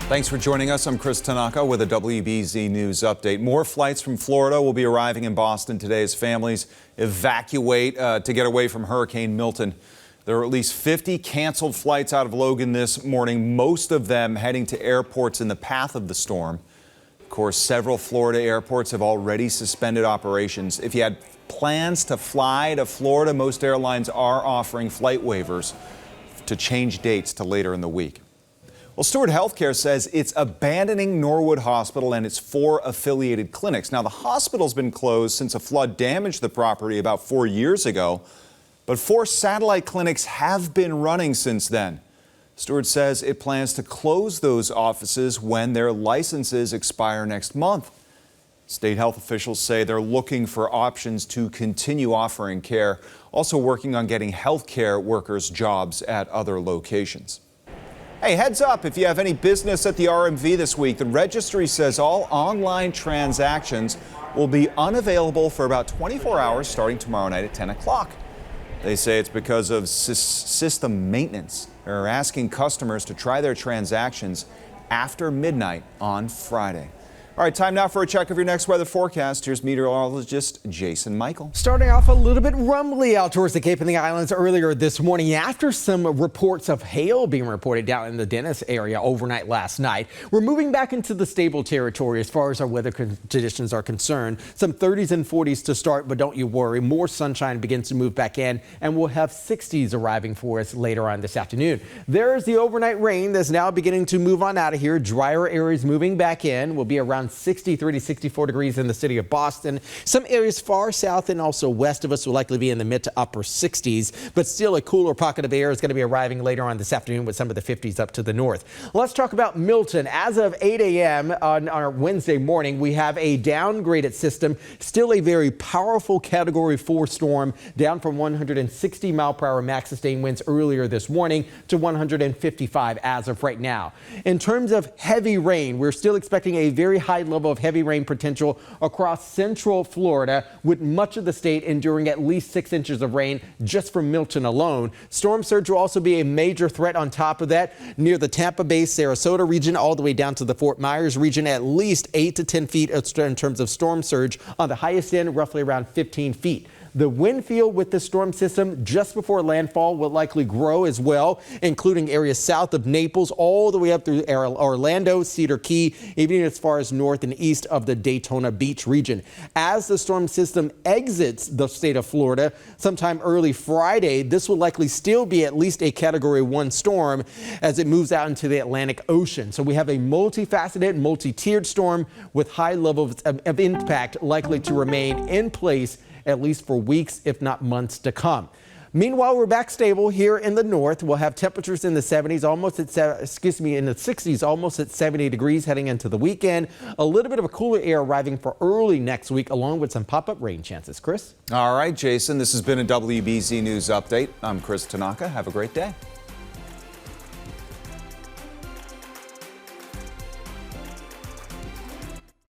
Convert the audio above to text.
Thanks for joining us. I'm Chris Tanaka with a WBZ News update. More flights from Florida will be arriving in Boston today as families evacuate to get away from Hurricane Milton. There are at least 50 canceled flights out of Logan this morning, most of them heading to airports in the path of the storm. Of course, several Florida airports have already suspended operations. If you had plans to fly to Florida, most airlines are offering flight waivers to change dates to later in the week. Well, Stewart Healthcare says it's abandoning Norwood Hospital and its 4 affiliated clinics. Now, the hospital's been closed since a flood damaged the property about 4 years ago, but 4 satellite clinics have been running since then. Stewart says it plans to close those offices when their licenses expire next month. State health officials say they're looking for options to continue offering care, also working on getting healthcare workers jobs at other locations. Hey, heads up, if you have any business at the RMV this week, the registry says all online transactions will be unavailable for about 24 hours starting tomorrow night at 10 o'clock. They say it's because of system maintenance. They're asking customers to try their transactions after midnight on Friday. All right, time now for a check of your next weather forecast. Here's meteorologist Jason Michael. Starting off a little bit rumbly out towards the Cape and the Islands earlier this morning after some reports of hail being reported down in the Dennis area overnight last night. We're moving back into the stable territory as far as our weather conditions are concerned. Some 30s and 40s to start, but don't you worry. More sunshine begins to move back in, and we'll have 60s arriving for us later on this afternoon. There's the overnight rain that's now beginning to move on out of here. Drier areas moving back in. Will be around 63 to 64 degrees in the city of Boston. Some areas far south and also west of us will likely be in the mid to upper 60s, but still a cooler pocket of air is going to be arriving later on this afternoon with some of the 50s up to the north. Let's talk about Milton. As of 8 a.m. on our Wednesday morning, we have a downgraded system, still a very powerful Category 4 storm, down from 160 mile per hour max sustained winds earlier this morning to 155 as of right now. In terms of heavy rain, we're still expecting a very high level of heavy rain potential across central Florida, with much of the state enduring at least 6 inches of rain just from Milton alone. Storm surge will also be a major threat on top of that near the Tampa Bay, Sarasota region, all the way down to the Fort Myers region, at least 8 to 10 feet in terms of storm surge. On the highest end, roughly around 15 feet. The wind field with the storm system just before landfall will likely grow as well, including areas south of Naples all the way up through Orlando, Cedar Key, even as far as north and east of the Daytona Beach region. As the storm system exits the state of Florida sometime early Friday, this will likely still be at least a Category 1 storm as it moves out into the Atlantic Ocean. So we have a multifaceted, multi-tiered storm with high levels of impact likely to remain in place at least for weeks, if not months to come. Meanwhile, we're back stable here in the north. We'll have temperatures in the 70s, in the 60s, almost at 70 degrees heading into the weekend. A little bit of a cooler air arriving for early next week, along with some pop-up rain chances. Chris? All right, Jason, this has been a WBZ News update. I'm Chris Tanaka. Have a great day.